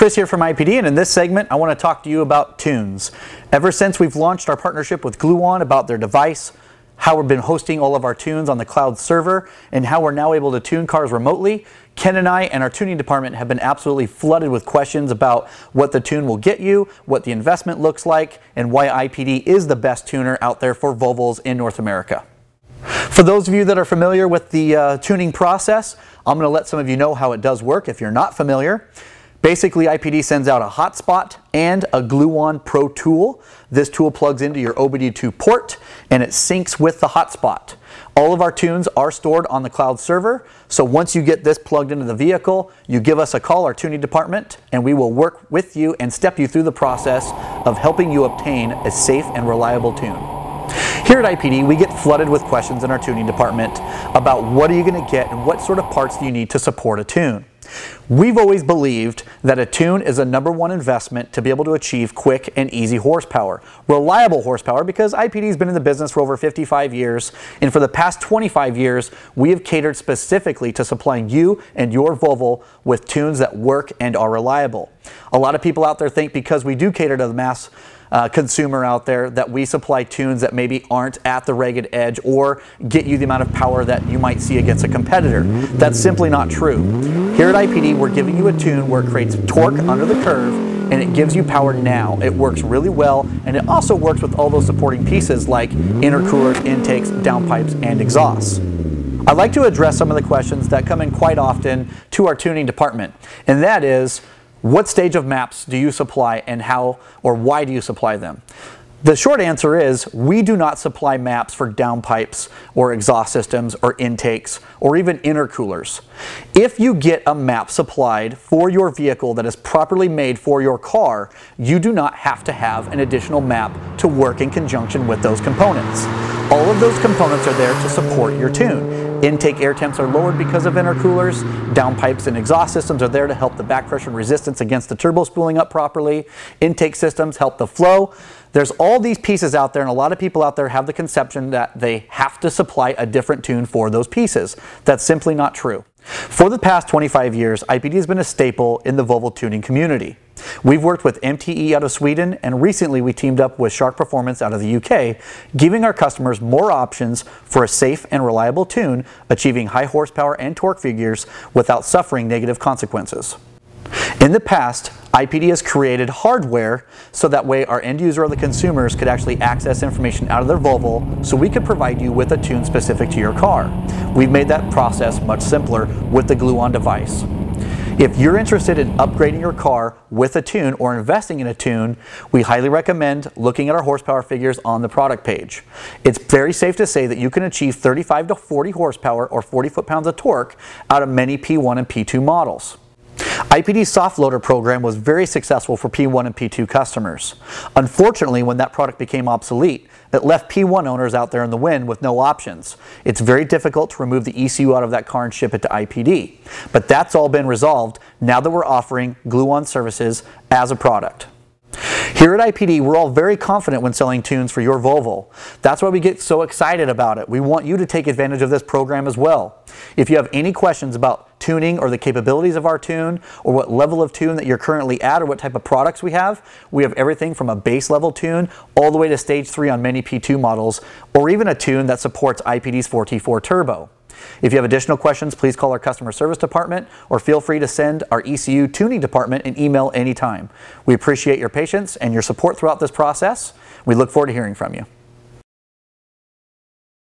Chris here from IPD, and in this segment I want to talk to you about tunes. Ever since we've launched our partnership with Gluon about their device, how we've been hosting all of our tunes on the cloud server, and how we're now able to tune cars remotely, Ken and I and our tuning department have been absolutely flooded with questions about what the tune will get you, what the investment looks like, and why IPD is the best tuner out there for Volvos in North America. For those of you that are familiar with the tuning process, I'm going to let some of you know how it does work if you're not familiar. Basically, IPD sends out a hotspot and a Gluon Pro tool. This tool plugs into your OBD2 port and it syncs with the hotspot. All of our tunes are stored on the cloud server, so once you get this plugged into the vehicle, you give us a call, our tuning department, and we will work with you and step you through the process of helping you obtain a safe and reliable tune. Here at IPD, we get flooded with questions in our tuning department about what are you going to get and what sort of parts do you need to support a tune. We've always believed that a tune is a #1 investment to be able to achieve quick and easy horsepower. Reliable horsepower, because IPD's been in the business for over 55 years, and for the past 25 years, we have catered specifically to supplying you and your Volvo with tunes that work and are reliable. A lot of people out there think because we do cater to the mass consumer out there that we supply tunes that maybe aren't at the ragged edge or get you the amount of power that you might see against a competitor. That's simply not true. Here at IPD, we're giving you a tune where it creates torque under the curve and it gives you power now. It works really well, and it also works with all those supporting pieces like intercoolers, intakes, downpipes, and exhausts. I'd like to address some of the questions that come in quite often to our tuning department, and that is, what stage of maps do you supply and how or why do you supply them? The short answer is we do not supply maps for downpipes or exhaust systems or intakes or even intercoolers. If you get a map supplied for your vehicle that is properly made for your car, you do not have to have an additional map to work in conjunction with those components. All of those components are there to support your tune. Intake air temps are lowered because of intercoolers. Downpipes and exhaust systems are there to help the back pressure and resistance against the turbo spooling up properly. Intake systems help the flow. There's all these pieces out there, and a lot of people out there have the conception that they have to supply a different tune for those pieces. That's simply not true. For the past 25 years, IPD has been a staple in the Volvo tuning community. We've worked with MTE out of Sweden, and recently we teamed up with Shark Performance out of the UK, giving our customers more options for a safe and reliable tune, achieving high horsepower and torque figures without suffering negative consequences. In the past, IPD has created hardware so that way our end user or the consumers could actually access information out of their Volvo so we could provide you with a tune specific to your car. We've made that process much simpler with the Gluon device. If you're interested in upgrading your car with a tune or investing in a tune, we highly recommend looking at our horsepower figures on the product page. It's very safe to say that you can achieve 35 to 40 horsepower or 40 foot-pounds of torque out of many P1 and P2 models. IPD's soft loader program was very successful for P1 and P2 customers. Unfortunately, when that product became obsolete, it left P1 owners out there in the wind with no options. It's very difficult to remove the ECU out of that car and ship it to IPD. But that's all been resolved now that we're offering Gluon services as a product. Here at IPD, we're all very confident when selling tunes for your Volvo. That's why we get so excited about it. We want you to take advantage of this program as well. If you have any questions about tuning or the capabilities of our tune, or what level of tune that you're currently at, or what type of products we have everything from a base level tune all the way to stage 3 on many P2 models, or even a tune that supports IPD's 4T4 Turbo. If you have additional questions, please call our customer service department or feel free to send our ECU tuning department an email anytime. We appreciate your patience and your support throughout this process. We look forward to hearing from you.